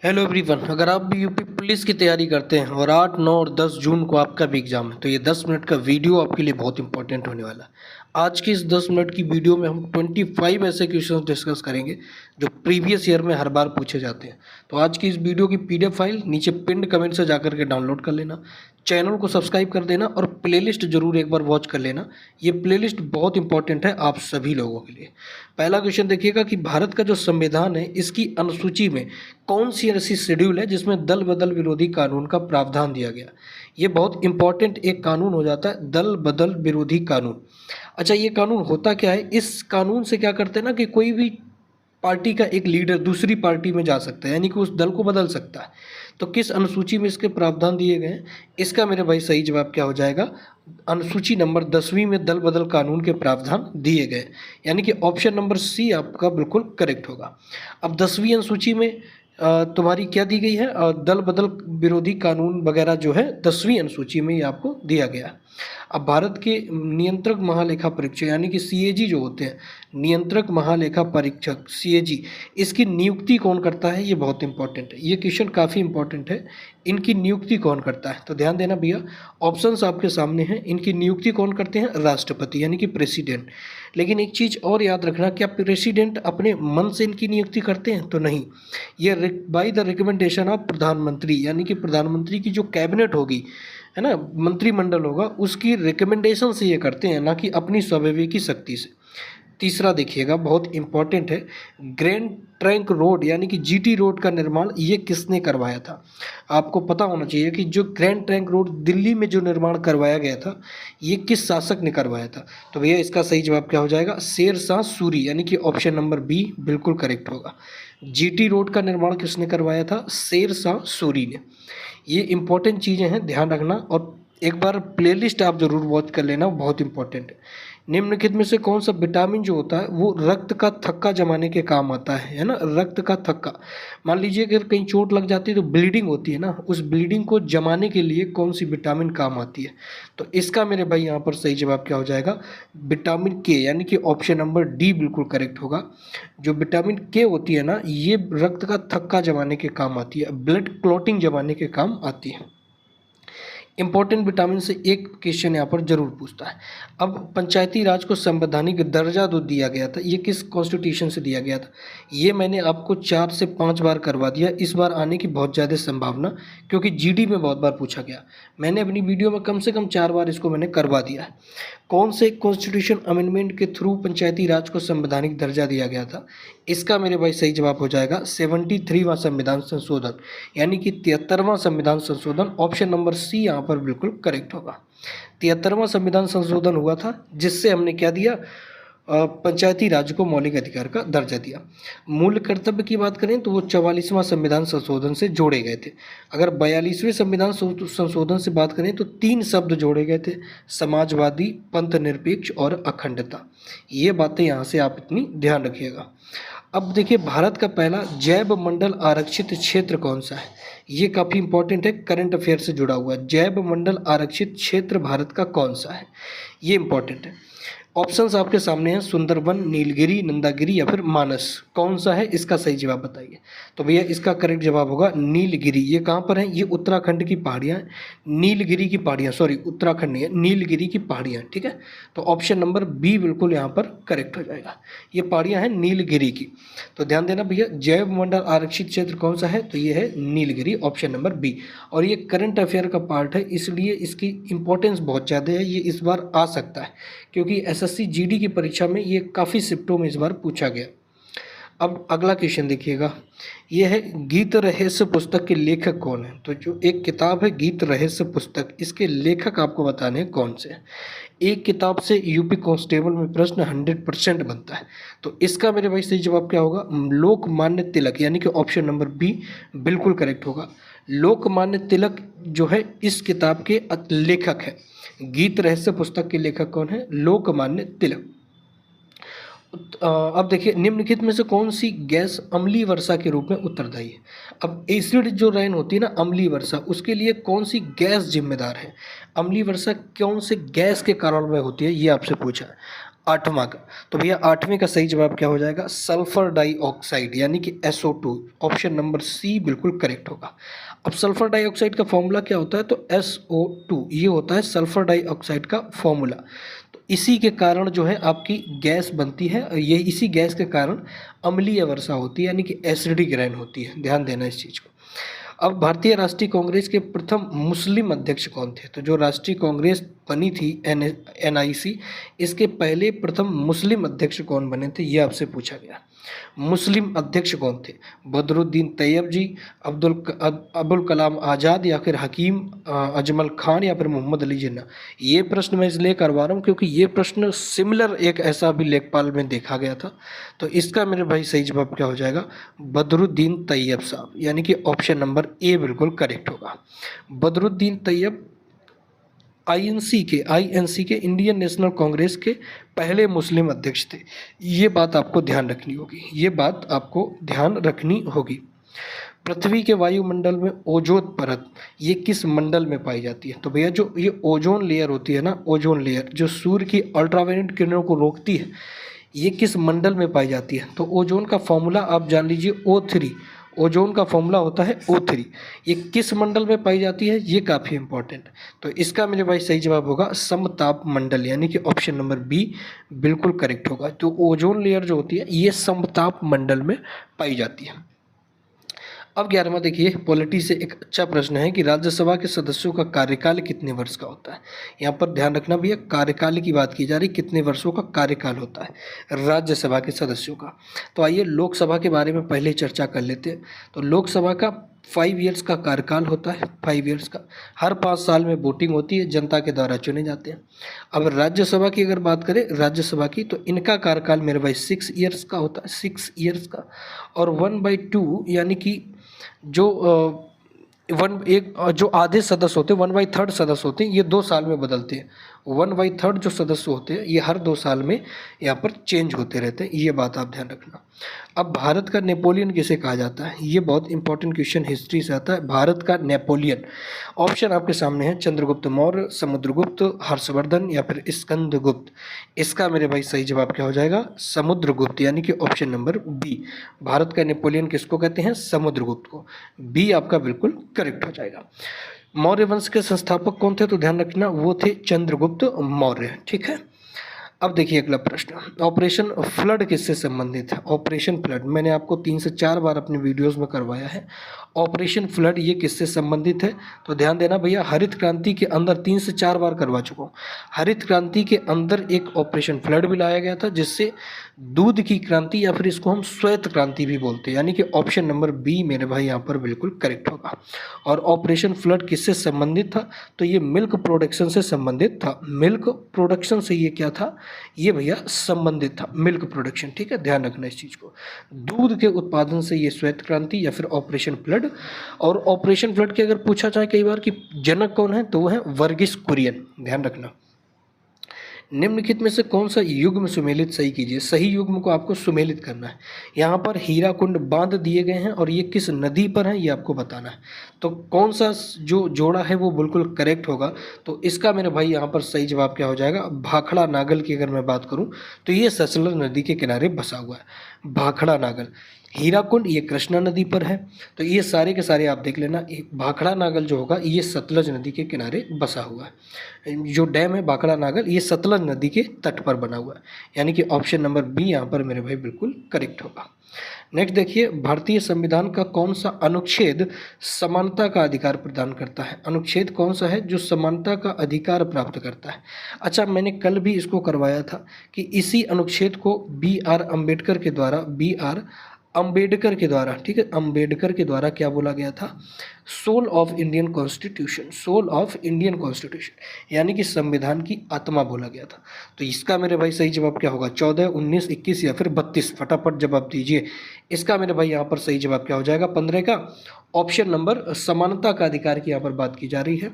Hello everyone, अगर आप भी यूपी पुलिस की तैयारी करते हैं और 8, 9 और 10 जून को आपका भी एग्ज़ाम है, तो ये 10 मिनट का वीडियो आपके लिए बहुत इंपॉर्टेंट होने वाला है। आज की इस 10 मिनट की वीडियो में हम 25 ऐसे क्वेश्चंस डिस्कस करेंगे जो प्रीवियस ईयर में हर बार पूछे जाते हैं। तो आज की इस वीडियो की पीडीएफ फाइल नीचे पिन्ड कमेंट से जाकर के डाउनलोड कर लेना, चैनल को सब्सक्राइब कर देना और प्लेलिस्ट जरूर एक बार वॉच कर लेना। ये प्लेलिस्ट बहुत इंपॉर्टेंट है आप सभी लोगों के लिए। पहला क्वेश्चन देखिएगा कि भारत का जो संविधान है इसकी अनुसूची में कौन सी ऐसी शेड्यूल है जिसमें दल बदल विरोधी कानून का प्रावधान दिया गया। ये बहुत इंपॉर्टेंट एक कानून हो जाता है, दल बदल विरोधी कानून। अच्छा, ये कानून होता क्या है? इस कानून से क्या करते हैं ना कि कोई भी पार्टी का एक लीडर दूसरी पार्टी में जा सकता है, यानी कि उस दल को बदल सकता है। तो किस अनुसूची में इसके प्रावधान दिए गए हैं? इसका मेरे भाई सही जवाब क्या हो जाएगा? अनुसूची नंबर 10वीं में दल बदल कानून के प्रावधान दिए गए, यानी कि ऑप्शन नंबर सी आपका बिल्कुल करेक्ट होगा। अब 10वीं अनुसूची में तुम्हारी क्या दी गई है? दल बदल विरोधी कानून वगैरह जो है 10वीं अनुसूची में ये आपको दिया गया है। अब भारत के नियंत्रक महालेखा परीक्षक यानी कि सीएजी जो होते हैं, नियंत्रक महालेखा परीक्षक सीएजी, इसकी नियुक्ति कौन करता है? ये बहुत इंपॉर्टेंट है, ये क्वेश्चन काफ़ी इंपॉर्टेंट है। इनकी नियुक्ति कौन करता है? तो ध्यान देना भैया, ऑप्शंस आपके सामने हैं। इनकी नियुक्ति कौन करते हैं? राष्ट्रपति यानी कि प्रेसिडेंट। लेकिन एक चीज़ और याद रखना, क्या प्रेसिडेंट अपने मन से इनकी नियुक्ति करते हैं? तो नहीं, ये बाय द रिकमेंडेशन ऑफ प्रधानमंत्री, यानी कि प्रधानमंत्री की जो कैबिनेट होगी, है ना, मंत्रिमंडल होगा, उसकी रिकमेंडेशन से ये करते हैं, ना कि अपनी स्वविवेकी शक्ति से। तीसरा देखिएगा, बहुत इंपॉर्टेंट है, ग्रैंड ट्रंक रोड यानी कि जीटी रोड का निर्माण ये किसने करवाया था? आपको पता होना चाहिए कि जो ग्रैंड ट्रंक रोड दिल्ली में जो निर्माण करवाया गया था, ये किस शासक ने करवाया था? तो भैया इसका सही जवाब क्या हो जाएगा? शेर शाह सूरी, यानी कि ऑप्शन नंबर बी बिल्कुल करेक्ट होगा। जीटी रोड का निर्माण किसने करवाया था? शेर शाह सूरी ने। ये इंपॉर्टेंट चीज़ें हैं, ध्यान रखना, और एक बार प्लेलिस्ट आप ज़रूर वॉच कर लेना, बहुत इंपॉर्टेंट है। निम्नलिखित में से कौन सा विटामिन जो होता है वो रक्त का थक्का जमाने के काम आता है ना? रक्त का थक्का, मान लीजिए अगर कहीं चोट लग जाती है तो ब्लीडिंग होती है ना, उस ब्लीडिंग को जमाने के लिए कौन सी विटामिन काम आती है? तो इसका मेरे भाई यहाँ पर सही जवाब क्या हो जाएगा? विटामिन के, यानी कि ऑप्शन नंबर डी बिल्कुल करेक्ट होगा। जो विटामिन के होती है ना, ये रक्त का थक्का जमाने के काम आती है, ब्लड क्लॉटिंग जमाने के काम आती है। इंपॉर्टेंट विटामिन से एक क्वेश्चन यहाँ पर जरूर पूछता है। अब पंचायती राज को संवैधानिक दर्जा जो दिया गया था, ये किस कॉन्स्टिट्यूशन से दिया गया था? ये मैंने आपको 4 से 5 बार करवा दिया, इस बार आने की बहुत ज़्यादा संभावना, क्योंकि जीडी में बहुत बार पूछा गया। मैंने अपनी वीडियो में कम से कम 4 बार इसको मैंने करवा दिया है। कौन से कॉन्स्टिट्यूशन अमेंडमेंट के थ्रू पंचायती राज को संवैधानिक दर्जा दिया गया था? इसका मेरे भाई सही जवाब हो जाएगा 73वां संविधान संशोधन, यानी कि 73वां संविधान संशोधन। ऑप्शन नंबर सी यहाँ पर बिल्कुल करेक्ट होगा। 73वां संविधान संशोधन हुआ था जिससे हमने क्या दिया? पंचायती राज को मौलिक अधिकार का दर्जा दिया। मूल कर्तव्य की बात करें तो वो 44वां संविधान संशोधन से जोड़े गए थे। अगर 42वें संविधान संशोधन से बात करें तो 3 शब्द जोड़े गए थे, समाजवादी, पंथ निरपेक्ष और अखंडता। ये बातें यहाँ से आप इतनी ध्यान रखिएगा। अब देखिए, भारत का पहला जैव मंडल आरक्षित क्षेत्र कौन सा है? ये काफ़ी इंपॉर्टेंट है, करंट अफेयर से जुड़ा हुआ है। जैव मंडल आरक्षित क्षेत्र भारत का कौन सा है? ये इंपॉर्टेंट है। ऑप्शंस आपके सामने हैं, सुंदरबन, नीलगिरी, नंदागिरी या फिर मानस। कौन सा है? इसका सही जवाब बताइए। तो भैया इसका करेक्ट जवाब होगा नीलगिरी। ये कहाँ पर है? ये उत्तराखंड की पहाड़ियाँ हैं, नीलगिरी की पहाड़ियाँ, सॉरी उत्तराखंड नहीं है, नीलगिरी की पहाड़ियाँ, ठीक है। तो ऑप्शन नंबर बी बिल्कुल यहाँ पर करेक्ट हो जाएगा। ये पहाड़ियाँ हैं नीलगिरी की। तो ध्यान देना भैया, जैव मंडल आरक्षित क्षेत्र कौन सा है? तो ये है नीलगिरी, ऑप्शन नंबर बी। और ये करंट अफेयर का पार्ट है, इसलिए इसकी इंपॉर्टेंस बहुत ज़्यादा है। ये इस बार आ सकता है क्योंकि एसएससी जीडी की परीक्षा में ये काफ़ी शिफ्टों में इस बार पूछा गया। अब अगला क्वेश्चन देखिएगा, ये है गीत रहस्य पुस्तक के लेखक कौन है? तो जो एक किताब है गीत रहस्य पुस्तक, इसके लेखक आपको बताने हैं कौन से हैं। एक किताब से यूपी कांस्टेबल में प्रश्न 100% बनता है। तो इसका मेरे भाई सही जवाब क्या होगा? लोकमान्य तिलक, यानी कि ऑप्शन नंबर बी बिल्कुल करेक्ट होगा। लोकमान्य तिलक जो है इस किताब के लेखक है। गीत रहस्य पुस्तक के लेखक कौन है? लोकमान्य तिलक। अब देखिए, निम्नलिखित में से कौन सी गैस अम्लीय वर्षा के रूप में उत्तरदायी है? अब एसिड जो रेन होती है ना, अम्लीय वर्षा, उसके लिए कौन सी गैस जिम्मेदार है? अम्लीय वर्षा कौन से गैस के कारण में होती है, ये आपसे पूछा है। 8वां का। तो भैया 8वें का सही जवाब क्या हो जाएगा? सल्फर डाइऑक्साइड यानी कि SO2। ऑप्शन नंबर सी बिल्कुल करेक्ट होगा। अब सल्फर डाइऑक्साइड का फॉर्मूला क्या होता है? तो SO2 ये होता है सल्फर डाइऑक्साइड का फॉर्मूला। तो इसी के कारण जो है आपकी गैस बनती है, ये इसी गैस के कारण अम्लीय वर्षा होती है यानी कि एसिडिक रेन होती है। ध्यान देना इस चीज़ को। अब भारतीय राष्ट्रीय कांग्रेस के प्रथम मुस्लिम अध्यक्ष कौन थे? तो जो राष्ट्रीय कांग्रेस बनी थी NIC, इसके पहले प्रथम मुस्लिम अध्यक्ष कौन बने थे, ये आपसे पूछा गया। मुस्लिम अध्यक्ष कौन थे? बदरुद्दीन तैयब जी, अब्दुल कलाम आज़ाद, या फिर हकीम अजमल खान, या फिर मोहम्मद अली जिन्ना। ये प्रश्न मैं इसलिए करवा रहा हूँ क्योंकि ये प्रश्न सिमिलर एक ऐसा भी लेखपाल में देखा गया था। तो इसका मेरे भाई सही जवाब क्या हो जाएगा? बदरुद्दीन तैयब साहब, यानी कि ऑप्शन नंबर ए बिल्कुल करेक्ट होगा। बदरुद्दीन तैयब INC के इंडियन नेशनल कांग्रेस के पहले मुस्लिम अध्यक्ष थे। ये बात आपको ध्यान रखनी होगी, ये बात आपको ध्यान रखनी होगी। पृथ्वी के वायुमंडल में ओजोन परत ये किस मंडल में पाई जाती है? तो भैया जो ये ओजोन लेयर होती है ना, ओजोन लेयर जो सूर्य की अल्ट्रावायलेट किरणों को रोकती है, ये किस मंडल में पाई जाती है? तो ओजोन का फॉर्मूला आप जान लीजिए O3। ओजोन का फॉर्मूला होता है O3। ये किस मंडल में पाई जाती है, ये काफ़ी इंपॉर्टेंट है। तो इसका मेरे भाई सही जवाब होगा समताप मंडल, यानी कि ऑप्शन नंबर बी बिल्कुल करेक्ट होगा। तो ओजोन लेयर जो होती है ये समताप मंडल में पाई जाती है। अब 11वां देखिए, पॉलिटी से एक अच्छा प्रश्न है कि राज्यसभा के सदस्यों का कार्यकाल कितने वर्ष का होता है? यहाँ पर ध्यान रखना भैया, कार्यकाल की बात की जा रही, कितने वर्षों का कार्यकाल होता है राज्यसभा के सदस्यों का। तो आइए लोकसभा के बारे में पहले चर्चा कर लेते हैं। तो लोकसभा का 5 ईयर्स का कार्यकाल होता है, 5 ईयर्स का। हर 5 साल में वोटिंग होती है, जनता के द्वारा चुने जाते हैं। अब राज्यसभा की अगर बात करें, राज्यसभा की, तो इनका कार्यकाल मेरे भाई 6 ईयर्स का होता है, 6 ईयर्स का। और 1/2 यानी कि जो जो आधे सदस्य होते हैं, 1/3 सदस्य होते हैं, ये 2 साल में बदलते हैं। 1/3 जो सदस्य होते हैं ये हर 2 साल में यहाँ पर चेंज होते रहते हैं, ये बात आप ध्यान रखना। अब भारत का नेपोलियन किसे कहा जाता है? ये बहुत इंपॉर्टेंट क्वेश्चन हिस्ट्री से आता है। भारत का नेपोलियन, ऑप्शन आपके सामने है, चंद्रगुप्त मौर्य, समुद्रगुप्त, हर्षवर्धन, या फिर स्कंदगुप्त। इसका मेरे भाई सही जवाब क्या हो जाएगा? समुद्रगुप्त, यानी कि ऑप्शन नंबर बी। भारत का नेपोलियन किसको कहते हैं? समुद्रगुप्त को। बी आपका बिल्कुल करेक्ट हो जाएगा। मौर्य वंश के संस्थापक कौन थे? तो ध्यान रखना वो थे चंद्रगुप्त मौर्य। ठीक है। अब देखिए अगला प्रश्न, ऑपरेशन फ्लड किससे संबंधित है? ऑपरेशन फ्लड मैंने आपको 3 से 4 बार अपने वीडियोस में करवाया है। ऑपरेशन फ्लड ये किससे संबंधित है? तो ध्यान देना भैया, हरित क्रांति के अंदर 3 से 4 बार करवा चुका हूँ। हरित क्रांति के अंदर एक ऑपरेशन फ्लड भी लाया गया था, जिससे दूध की क्रांति, या फिर इसको हम श्वेत क्रांति भी बोलते हैं, यानी कि ऑप्शन नंबर बी मेरे भाई यहाँ पर बिल्कुल करेक्ट होगा। और ऑपरेशन फ्लड किससे संबंधित था? तो ये मिल्क प्रोडक्शन से संबंधित था। मिल्क प्रोडक्शन से ये क्या था? ये भैया संबंधित था, मिल्क प्रोडक्शन। ठीक है, ध्यान रखना इस चीज़ को। दूध के उत्पादन से ये श्वेत क्रांति या फिर ऑपरेशन फ्लड। और ऑपरेशन फ्लड के अगर पूछा जाए कई बार कि जनक कौन है, तो वो है वर्गीस कुरियन। ध्यान रखना। निम्नलिखित में से कौन सा युग्म सुमेलित सही कीजिए। सही युग्म को आपको सुमेलित करना है। यहाँ पर हीराकुंड बांध दिए गए हैं और ये किस नदी पर है ये आपको बताना है। तो कौन सा जो जोड़ा है वो बिल्कुल करेक्ट होगा। तो इसका मेरे भाई यहाँ पर सही जवाब क्या हो जाएगा? भाखड़ा नागल की अगर मैं बात करूँ तो ये सतलज नदी के किनारे बसा हुआ है, भाखड़ा नागल। हीराकुंड ये कृष्णा नदी पर है। तो ये सारे के सारे आप देख लेना। भाखड़ा नागल जो होगा ये सतलज नदी के किनारे बसा हुआ है। जो डैम है भाखड़ा नागल ये सतलज नदी के तट पर बना हुआ है, यानी कि ऑप्शन नंबर बी यहाँ पर मेरे भाई बिल्कुल करेक्ट होगा। नेक्स्ट देखिए, भारतीय संविधान का कौन सा अनुच्छेद समानता का अधिकार प्रदान करता है? अनुच्छेद कौन सा है जो समानता का अधिकार प्राप्त करता है? अच्छा, मैंने कल भी इसको करवाया था कि इसी अनुच्छेद को B.R. अम्बेडकर के द्वारा, ठीक है, अम्बेडकर के द्वारा क्या बोला गया था? Soul of Indian constitution, soul of Indian constitution, यानी कि संविधान की आत्मा बोला गया था। तो इसका मेरे भाई सही जवाब क्या होगा? 14, 19, 21 या फिर 32? फटाफट जवाब दीजिए। इसका मेरे भाई यहाँ पर सही जवाब क्या हो जाएगा? 15 का ऑप्शन नंबर समानता का अधिकार की यहाँ पर बात की जा रही है।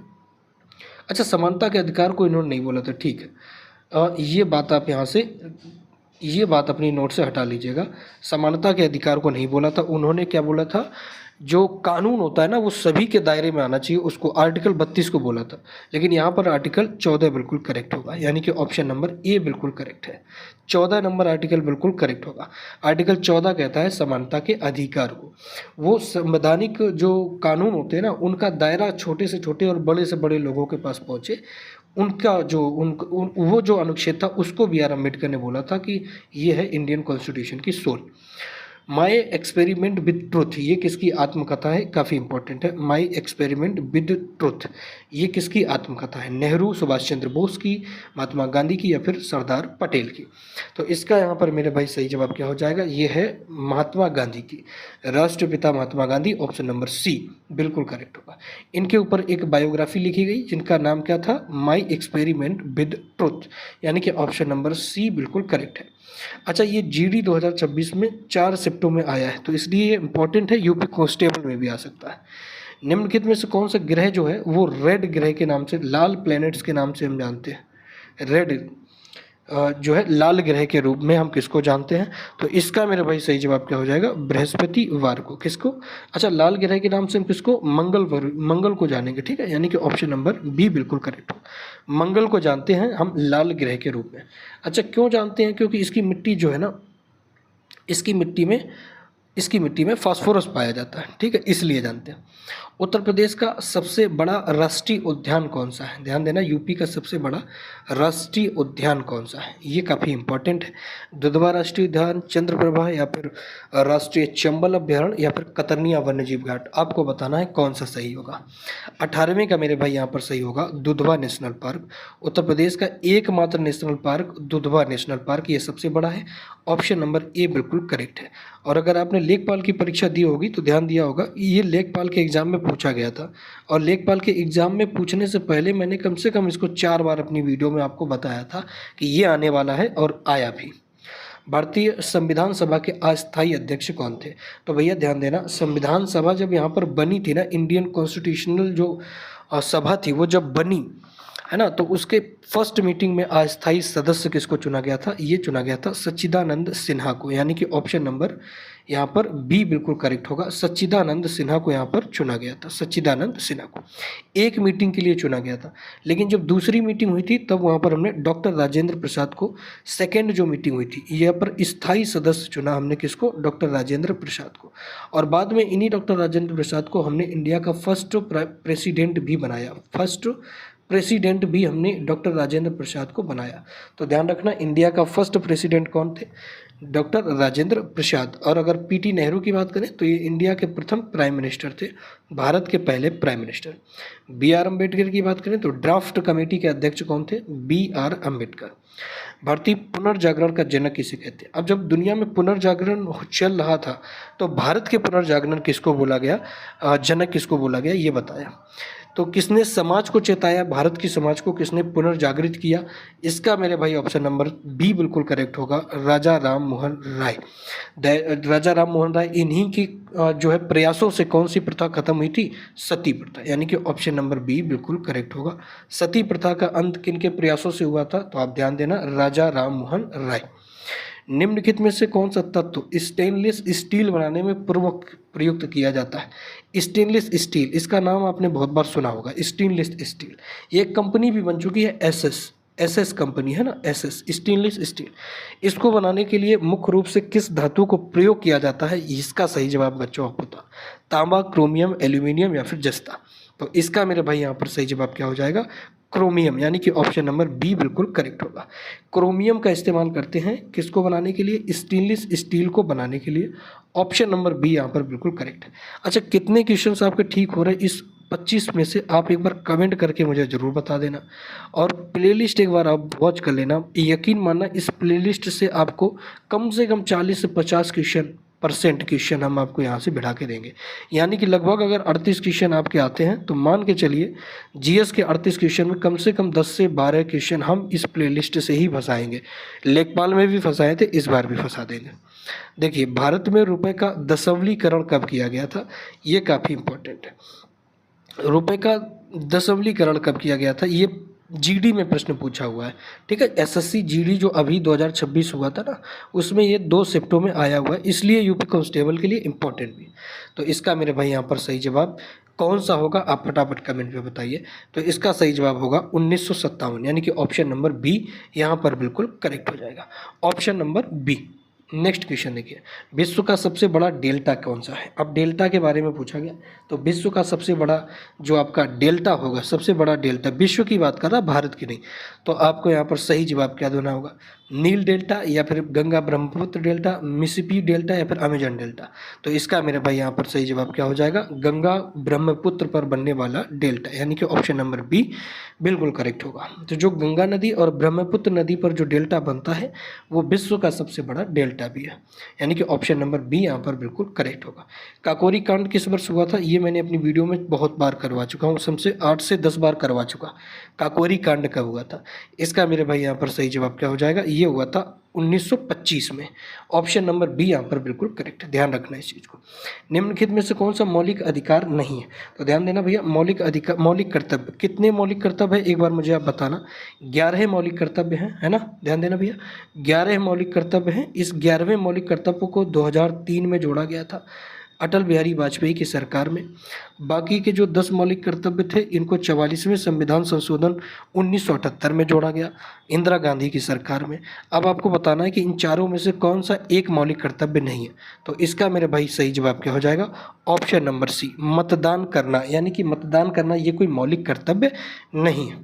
अच्छा, समानता के अधिकार को इन्होंने नहीं बोला था, ठीक है। ये बात आप यहाँ से ये बात अपनी नोट से हटा लीजिएगा। समानता के अधिकार को नहीं बोला था उन्होंने, क्या बोला था, जो कानून होता है ना वो सभी के दायरे में आना चाहिए, उसको आर्टिकल 32 को बोला था। लेकिन यहाँ पर आर्टिकल 14 बिल्कुल करेक्ट होगा, यानी कि ऑप्शन नंबर ए बिल्कुल करेक्ट है। 14 नंबर आर्टिकल बिल्कुल करेक्ट होगा। आर्टिकल 14 कहता है समानता के अधिकार को। वो संवैधानिक जो कानून होते हैं ना उनका दायरा छोटे से छोटे और बड़े से बड़े लोगों के पास पहुँचे, उनका जो वो जो अनुच्छेद था उसको बी आर अम्बेडकर ने बोला था कि ये है इंडियन कॉन्स्टिट्यूशन की soul. My experiment with truth, ये किसकी आत्मकथा है, काफ़ी इंपॉर्टेंट है। माई एक्सपेरिमेंट विद ट्रुथ, ये किसकी आत्मकथा है, नेहरू, सुभाष चंद्र बोस की, महात्मा गांधी की या फिर सरदार पटेल की। तो इसका यहाँ पर मेरे भाई सही जवाब क्या हो जाएगा, ये है महात्मा गांधी की, राष्ट्रपिता Mahatma Gandhi, option number C बिल्कुल करेक्ट होगा। इनके ऊपर एक बायोग्राफी लिखी गई जिनका नाम क्या था, माई एक्सपेरिमेंट विद ट्रुथ, यानी कि ऑप्शन नंबर सी बिल्कुल करेक्ट है। अच्छा, ये जीडी 2026 में 4 शिफ्टों में आया है, तो इसलिए ये इंपॉर्टेंट है, यूपी कांस्टेबल में भी आ सकता है। निम्नलिखित में से कौन सा ग्रह जो है वो रेड ग्रह के नाम से, लाल प्लैनेट्स के नाम से हम जानते हैं। रेड जो है लाल ग्रह के रूप में हम किसको जानते हैं, तो इसका मेरे भाई सही जवाब क्या हो जाएगा, बृहस्पतिवार को। किसको, अच्छा, लाल ग्रह के नाम से हम किसको, मंगल को जानेंगे, ठीक है, यानी कि ऑप्शन नंबर बी बिल्कुल करेक्ट हो। मंगल को जानते हैं हम लाल ग्रह के रूप में। अच्छा, क्यों जानते हैं, क्योंकि इसकी मिट्टी जो है ना, इसकी मिट्टी में फास्फोरस पाया जाता है, ठीक है, इसलिए जानते हैं। उत्तर प्रदेश का सबसे बड़ा राष्ट्रीय उद्यान कौन सा है, ध्यान देना, यूपी का सबसे बड़ा राष्ट्रीय उद्यान कौन सा है, ये काफ़ी इंपॉर्टेंट है। दुधवा राष्ट्रीय उद्यान, चंद्रप्रभा, या फिर राष्ट्रीय चंबल अभ्यारण्य, या फिर कतर्निया वन्यजीव घाट, आपको बताना है कौन सा सही होगा। 18वें का मेरे भाई यहाँ पर सही होगा दुधवा नेशनल पार्क। उत्तर प्रदेश का एकमात्र national park Dudhwa national park, ये सबसे बड़ा है, ऑप्शन नंबर ए बिल्कुल करेक्ट है। और अगर आपने लेखपाल की परीक्षा दी होगी तो ध्यान दिया होगा, ये लेखपाल के एग्जाम में पूछा गया था, और लेखपाल के एग्जाम में पूछने से पहले मैंने कम से कम इसको 4 बार अपनी वीडियो में आपको बताया था कि ये आने वाला है, और आया भी। भारतीय संविधान सभा के अस्थायी अध्यक्ष कौन थे, तो भैया ध्यान देना, संविधान सभा जब यहाँ पर बनी थी ना, इंडियन कॉन्स्टिट्यूशनल जो सभा थी वो जब बनी है ना, तो उसके फर्स्ट मीटिंग में अस्थायी सदस्य किसको चुना गया था, ये चुना गया था सच्चिदानंद सिन्हा को, यानी कि ऑप्शन नंबर यहाँ पर बी बिल्कुल करेक्ट होगा। सच्चिदानंद सिन्हा को यहाँ पर चुना गया था, सच्चिदानंद सिन्हा को एक मीटिंग के लिए चुना गया था। लेकिन जब दूसरी मीटिंग हुई थी तब वहाँ पर हमने डॉक्टर राजेंद्र प्रसाद को, सेकेंड जो मीटिंग हुई थी यहाँ पर स्थायी सदस्य चुना हमने, किसको, डॉक्टर राजेंद्र प्रसाद को। और बाद में इन्हीं डॉक्टर राजेंद्र प्रसाद को हमने इंडिया का फर्स्ट प्रेसिडेंट भी बनाया, फर्स्ट प्रेसिडेंट भी हमने डॉक्टर राजेंद्र प्रसाद को बनाया। तो ध्यान रखना, इंडिया का फर्स्ट प्रेसिडेंट कौन थे, डॉक्टर राजेंद्र प्रसाद। और अगर पीटी नेहरू की बात करें तो ये इंडिया के प्रथम प्राइम मिनिस्टर थे, भारत के पहले prime minister. B R Ambedkar की बात करें तो ड्राफ्ट कमेटी के अध्यक्ष कौन थे, बी आर अम्बेडकर। भारतीय पुनर्जागरण का जनक किसे कहते हैं। अब जब दुनिया में पुनर्जागरण चल रहा था तो भारत के पुनर्जागरण किसको बोला गया, जनक किसको बोला गया, ये बताया। तो किसने समाज को चेताया, भारत की समाज को किसने पुनर्जागृत किया, इसका मेरे भाई ऑप्शन नंबर बी बिल्कुल करेक्ट होगा, राजा राम मोहन राय। राजा राम मोहन राय, इन्हीं की जो है प्रयासों से कौन सी प्रथा खत्म हुई थी, सती प्रथा, यानी कि ऑप्शन नंबर बी बिल्कुल करेक्ट होगा। सती प्रथा का अंत किनके प्रयासों से हुआ था, तो आप ध्यान देना, राजा राम मोहन राय। निम्नलिखित में से कौन सा तत्व स्टेनलेस स्टील बनाने में प्रयुक्त किया जाता है। स्टेनलेस स्टील, इसका नाम आपने बहुत बार सुना होगा, स्टेनलेस स्टील। ये एक कंपनी भी बन चुकी है, एसएस कंपनी है ना, एसएस स्टेनलेस स्टील। इसको बनाने के लिए मुख्य रूप से किस धातु को प्रयोग किया जाता है, इसका सही जवाब बच्चों आपको था, तांबा, क्रोमियम, एल्यूमिनियम या फिर जस्ता। तो इसका मेरे भाई यहाँ पर सही जवाब क्या हो जाएगा, क्रोमियम, यानी कि ऑप्शन नंबर बी बिल्कुल करेक्ट होगा। क्रोमियम का इस्तेमाल करते हैं किसको बनाने के लिए, स्टेनलेस स्टील को बनाने के लिए, ऑप्शन नंबर बी यहाँ पर बिल्कुल करेक्ट है। अच्छा, कितने क्वेश्चंस आपके ठीक हो रहे हैं इस 25 में से, आप एक बार कमेंट करके मुझे ज़रूर बता देना, और प्लेलिस्ट एक बार आप वॉच कर लेना। यकीन मानना, इस प्लेलिस्ट से आपको कम से कम 40 से 50 क्वेश्चन हम आपको यहाँ से बिठा के देंगे, यानी कि लगभग अगर 38 क्वेश्चन आपके आते हैं तो मान के चलिए जीएस के 38 क्वेश्चन में कम से कम 10 से 12 क्वेश्चन हम इस प्लेलिस्ट से ही फंसाएंगे। लेखपाल में भी फंसाए थे, इस बार भी फंसा देंगे। देखिए, भारत में रुपए का दशमलीकरण कब किया गया था, ये काफ़ी इंपॉर्टेंट है। रुपए का दशमलीकरण कब किया गया था, ये जीडी में प्रश्न पूछा हुआ है, ठीक है। एसएससी जीडी जो अभी 2026 हुआ था ना, उसमें ये 2 शिफ्टों में आया हुआ है, इसलिए यूपी कांस्टेबल के लिए इम्पोर्टेंट भी। तो इसका मेरे भाई यहाँ पर सही जवाब कौन सा होगा, आप फटाफट कमेंट में बताइए। तो इसका सही जवाब होगा 1957, यानी कि ऑप्शन नंबर बी यहाँ पर बिल्कुल करेक्ट हो जाएगा, option number B. Next question देखिए, विश्व का सबसे बड़ा डेल्टा कौन सा है। अब डेल्टा के बारे में पूछा गया, तो विश्व का सबसे बड़ा जो आपका डेल्टा होगा, सबसे बड़ा डेल्टा, विश्व की बात कर रहा, भारत की नहीं, तो आपको यहाँ पर सही जवाब क्या देना होगा, नील डेल्टा या फिर Ganga Brahmaputra delta, Mississippi delta या फिर अमेजन डेल्टा। तो इसका मेरे भाई यहाँ पर सही जवाब क्या हो जाएगा, गंगा ब्रह्मपुत्र पर बनने वाला डेल्टा, यानी कि ऑप्शन नंबर बी बिल्कुल करेक्ट होगा। तो जो गंगा नदी और ब्रह्मपुत्र नदी पर जो डेल्टा बनता है वो विश्व का सबसे बड़ा डेल्टा भी है, यानी कि ऑप्शन नंबर बी यहाँ पर बिल्कुल करेक्ट होगा। काकोरी कांड किस वर्ष हुआ था, ये मैंने अपनी वीडियो में बहुत बार करवा चुका हूँ, सबसे 8 से 10 बार करवा चुका। काकोरी कांड कब हुआ था, इसका मेरे भाई यहाँ पर सही जवाब क्या हो जाएगा, ये हुआ था 1925 में, ऑप्शन नंबर बी यहाँ पर बिल्कुल करेक्ट है, ध्यान रखना इस चीज़ को। निम्नलिखित में से कौन सा मौलिक अधिकार नहीं है, तो ध्यान देना भैया, मौलिक अधिकार, मौलिक कर्तव्य, कितने मौलिक कर्तव्य है एक बार मुझे आप बताना। 11 मौलिक कर्तव्य हैं, है ना, ध्यान देना भैया, 11 मौलिक कर्तव्य हैं। इस 11वें मौलिक कर्तव्य को 2003 में जोड़ा गया था अटल बिहारी वाजपेयी की सरकार में। बाकी के जो 10 मौलिक कर्तव्य थे, इनको 44वें संविधान संशोधन 1978 में जोड़ा गया इंदिरा गांधी की सरकार में। अब आपको बताना है कि इन चारों में से कौन सा एक मौलिक कर्तव्य नहीं है, तो इसका मेरे भाई सही जवाब क्या हो जाएगा, ऑप्शन नंबर सी, मतदान करना, यानी कि मतदान करना ये कोई मौलिक कर्तव्य नहीं है,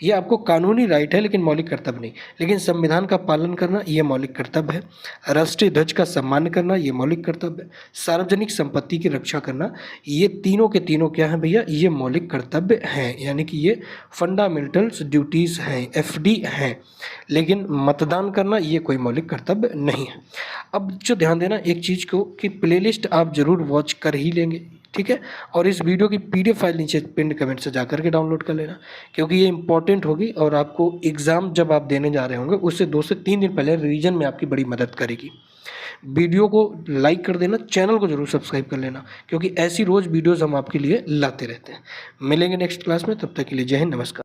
ये आपको कानूनी राइट है लेकिन मौलिक कर्तव्य नहीं। लेकिन संविधान का पालन करना ये मौलिक कर्तव्य है, राष्ट्रीय ध्वज का सम्मान करना ये मौलिक कर्तव्य है, सार्वजनिक संपत्ति की रक्षा करना, ये तीनों के तीनों क्या हैं भैया, ये मौलिक कर्तव्य हैं, यानी कि ये फंडामेंटल्स ड्यूटीज़ हैं, एफडी हैं। लेकिन मतदान करना ये कोई मौलिक कर्तव्य नहीं है। अब जो ध्यान देना एक चीज़ को कि प्लेलिस्ट आप ज़रूर वॉच कर ही लेंगे, ठीक है, और इस वीडियो की पीडीएफ फाइल नीचे पिन कमेंट से जाकर के डाउनलोड कर लेना, क्योंकि ये इंपॉर्टेंट होगी और आपको एग्ज़ाम जब आप देने जा रहे होंगे उससे 2 से 3 दिन पहले रिवीजन में आपकी बड़ी मदद करेगी। वीडियो को लाइक कर देना, चैनल को जरूर सब्सक्राइब कर लेना, क्योंकि ऐसी रोज़ वीडियोज़ हम आपके लिए लाते रहते हैं। मिलेंगे नेक्स्ट क्लास में, तब तक के लिए जय हिंद, नमस्कार।